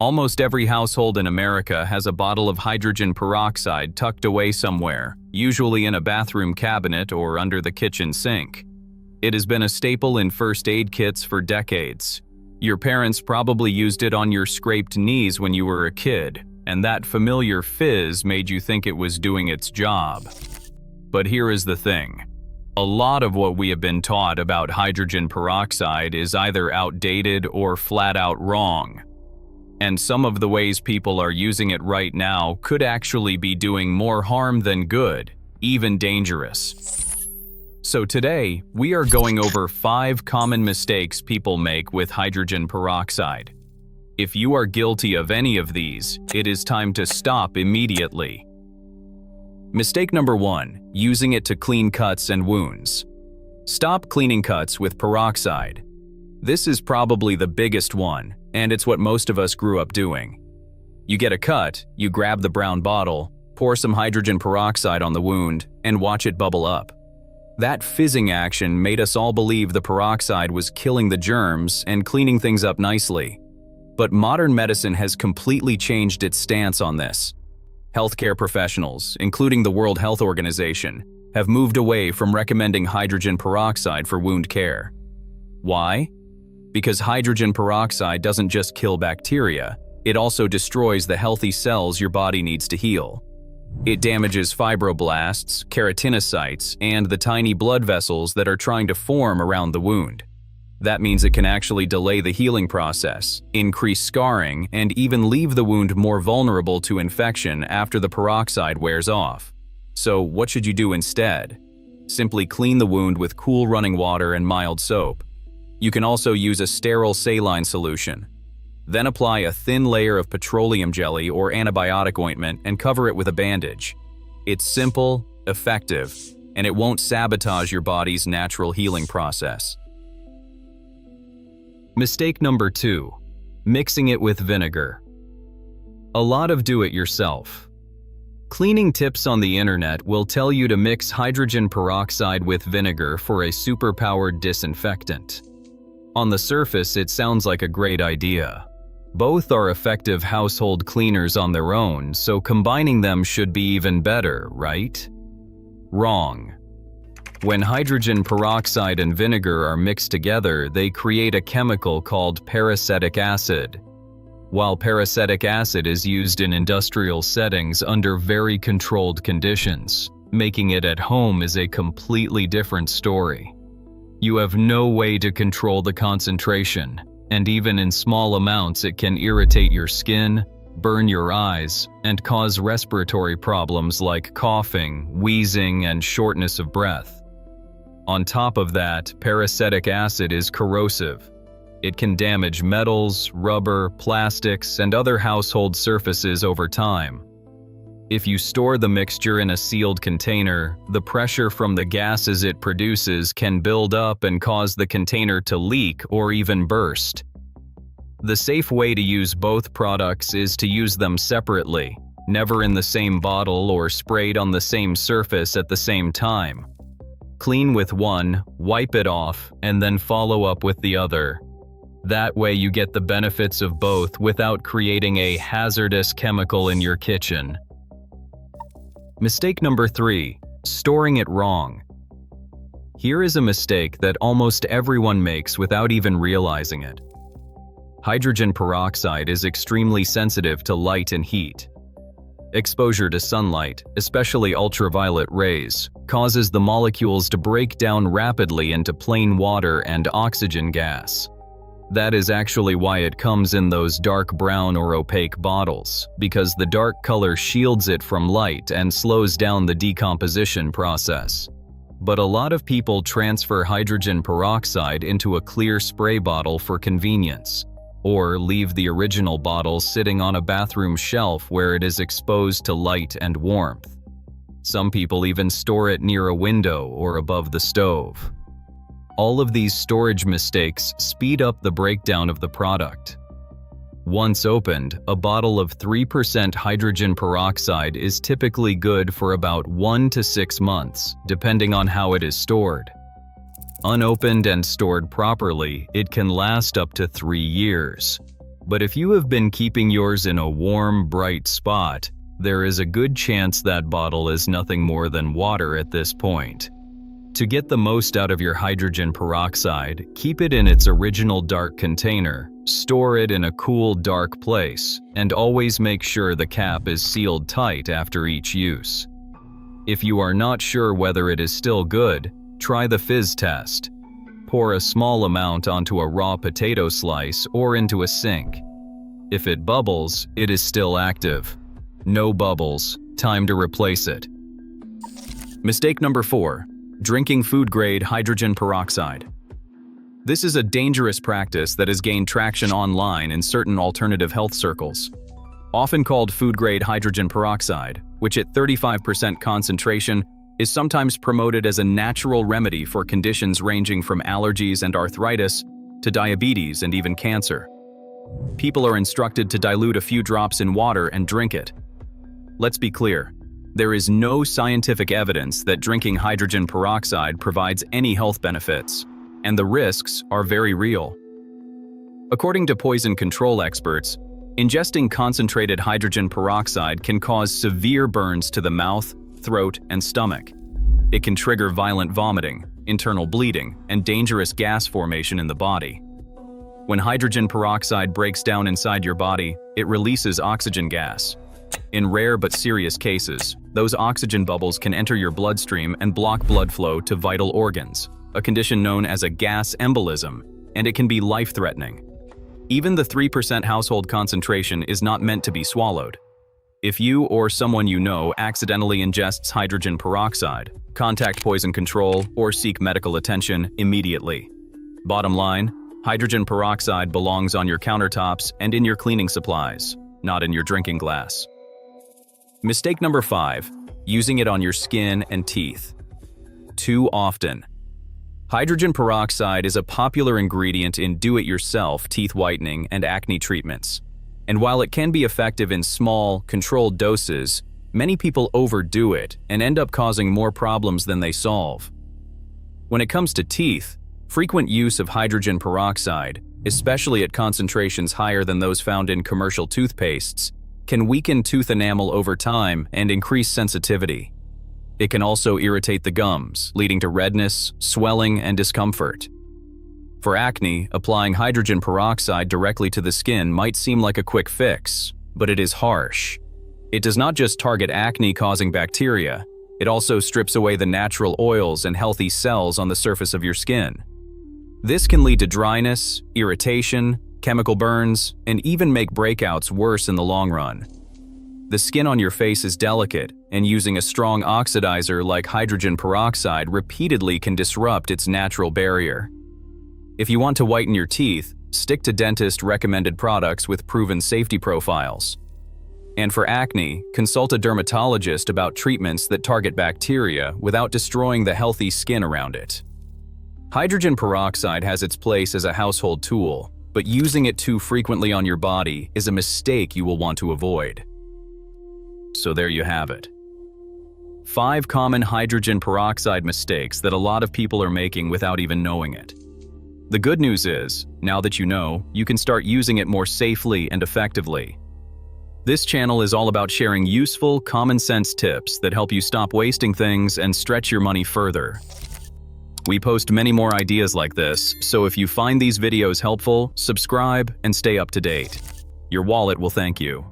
Almost every household in America has a bottle of hydrogen peroxide tucked away somewhere, usually in a bathroom cabinet or under the kitchen sink. It has been a staple in first aid kits for decades. Your parents probably used it on your scraped knees when you were a kid, and that familiar fizz made you think it was doing its job. But here is the thing. A lot of what we have been taught about hydrogen peroxide is either outdated or flat out wrong. And some of the ways people are using it right now could actually be doing more harm than good, even dangerous. So today, we are going over 5 common mistakes people make with hydrogen peroxide. If you are guilty of any of these, it is time to stop immediately. Mistake number 1, using it to clean cuts and wounds. Stop cleaning cuts with peroxide. This is probably the biggest one, and it's what most of us grew up doing. You get a cut, you grab the brown bottle, pour some hydrogen peroxide on the wound, and watch it bubble up. That fizzing action made us all believe the peroxide was killing the germs and cleaning things up nicely. But modern medicine has completely changed its stance on this. Healthcare professionals, including the World Health Organization, have moved away from recommending hydrogen peroxide for wound care. Why? Because hydrogen peroxide doesn't just kill bacteria, it also destroys the healthy cells your body needs to heal. It damages fibroblasts, keratinocytes, and the tiny blood vessels that are trying to form around the wound. That means it can actually delay the healing process, increase scarring, and even leave the wound more vulnerable to infection after the peroxide wears off. So what should you do instead? Simply clean the wound with cool running water and mild soap. You can also use a sterile saline solution. Then apply a thin layer of petroleum jelly or antibiotic ointment and cover it with a bandage. It's simple, effective, and it won't sabotage your body's natural healing process. Mistake number 2, mixing it with vinegar. A lot of do-it-yourself. Cleaning tips on the internet will tell you to mix hydrogen peroxide with vinegar for a superpowered disinfectant. On the surface, it sounds like a great idea. Both are effective household cleaners on their own, so combining them should be even better, right? Wrong. When hydrogen peroxide and vinegar are mixed together, they create a chemical called peracetic acid. While peracetic acid is used in industrial settings under very controlled conditions, making it at home is a completely different story. You have no way to control the concentration, and even in small amounts it can irritate your skin, burn your eyes, and cause respiratory problems like coughing, wheezing, and shortness of breath. On top of that, peracetic acid is corrosive. It can damage metals, rubber, plastics, and other household surfaces over time. If you store the mixture in a sealed container, the pressure from the gases it produces can build up and cause the container to leak or even burst. The safe way to use both products is to use them separately, never in the same bottle or sprayed on the same surface at the same time. Clean with one, wipe it off, and then follow up with the other. That way you get the benefits of both without creating a hazardous chemical in your kitchen. Mistake number 3, storing it wrong. Here is a mistake that almost everyone makes without even realizing it. Hydrogen peroxide is extremely sensitive to light and heat. Exposure to sunlight, especially ultraviolet rays, causes the molecules to break down rapidly into plain water and oxygen gas. That is actually why it comes in those dark brown or opaque bottles, because the dark color shields it from light and slows down the decomposition process. But a lot of people transfer hydrogen peroxide into a clear spray bottle for convenience, or leave the original bottle sitting on a bathroom shelf where it is exposed to light and warmth. Some people even store it near a window or above the stove. All of these storage mistakes speed up the breakdown of the product. Once opened, a bottle of 3% hydrogen peroxide is typically good for about 1 to 6 months, depending on how it is stored. Unopened and stored properly, it can last up to 3 years. But if you have been keeping yours in a warm, bright spot, there is a good chance that bottle is nothing more than water at this point. To get the most out of your hydrogen peroxide, keep it in its original dark container, store it in a cool, dark place, and always make sure the cap is sealed tight after each use. If you are not sure whether it is still good, try the fizz test. Pour a small amount onto a raw potato slice or into a sink. If it bubbles, it is still active. No bubbles, time to replace it. Mistake number 4. Drinking food-grade hydrogen peroxide. This is a dangerous practice that has gained traction online in certain alternative health circles. Often called food-grade hydrogen peroxide, which at 35% concentration is sometimes promoted as a natural remedy for conditions ranging from allergies and arthritis to diabetes and even cancer. People are instructed to dilute a few drops in water and drink it. Let's be clear. There is no scientific evidence that drinking hydrogen peroxide provides any health benefits, and the risks are very real. According to poison control experts, ingesting concentrated hydrogen peroxide can cause severe burns to the mouth, throat, and stomach. It can trigger violent vomiting, internal bleeding, and dangerous gas formation in the body. When hydrogen peroxide breaks down inside your body, it releases oxygen gas. In rare but serious cases, those oxygen bubbles can enter your bloodstream and block blood flow to vital organs, a condition known as a gas embolism, and it can be life-threatening. Even the 3% household concentration is not meant to be swallowed. If you or someone you know accidentally ingests hydrogen peroxide, contact poison control or seek medical attention immediately. Bottom line, hydrogen peroxide belongs on your countertops and in your cleaning supplies, not in your drinking glass. Mistake number 5. Using it on your skin and teeth. Too often. Hydrogen peroxide is a popular ingredient in do-it-yourself teeth whitening and acne treatments. And while it can be effective in small, controlled doses, many people overdo it and end up causing more problems than they solve. When it comes to teeth, frequent use of hydrogen peroxide, especially at concentrations higher than those found in commercial toothpastes, can weaken tooth enamel over time and increase sensitivity. It can also irritate the gums, leading to redness, swelling, and discomfort. For acne, applying hydrogen peroxide directly to the skin might seem like a quick fix, but it is harsh. It does not just target acne-causing bacteria, it also strips away the natural oils and healthy cells on the surface of your skin. This can lead to dryness, irritation, chemical burns, and even make breakouts worse in the long run. The skin on your face is delicate, and using a strong oxidizer like hydrogen peroxide repeatedly can disrupt its natural barrier. If you want to whiten your teeth, stick to dentist-recommended products with proven safety profiles. And for acne, consult a dermatologist about treatments that target bacteria without destroying the healthy skin around it. Hydrogen peroxide has its place as a household tool, but using it too frequently on your body is a mistake you will want to avoid. So there you have it. 5 common hydrogen peroxide mistakes that a lot of people are making without even knowing it. The good news is, now that you know, you can start using it more safely and effectively. This channel is all about sharing useful, common-sense tips that help you stop wasting things and stretch your money further. We post many more ideas like this, so if you find these videos helpful, subscribe and stay up to date. Your wallet will thank you.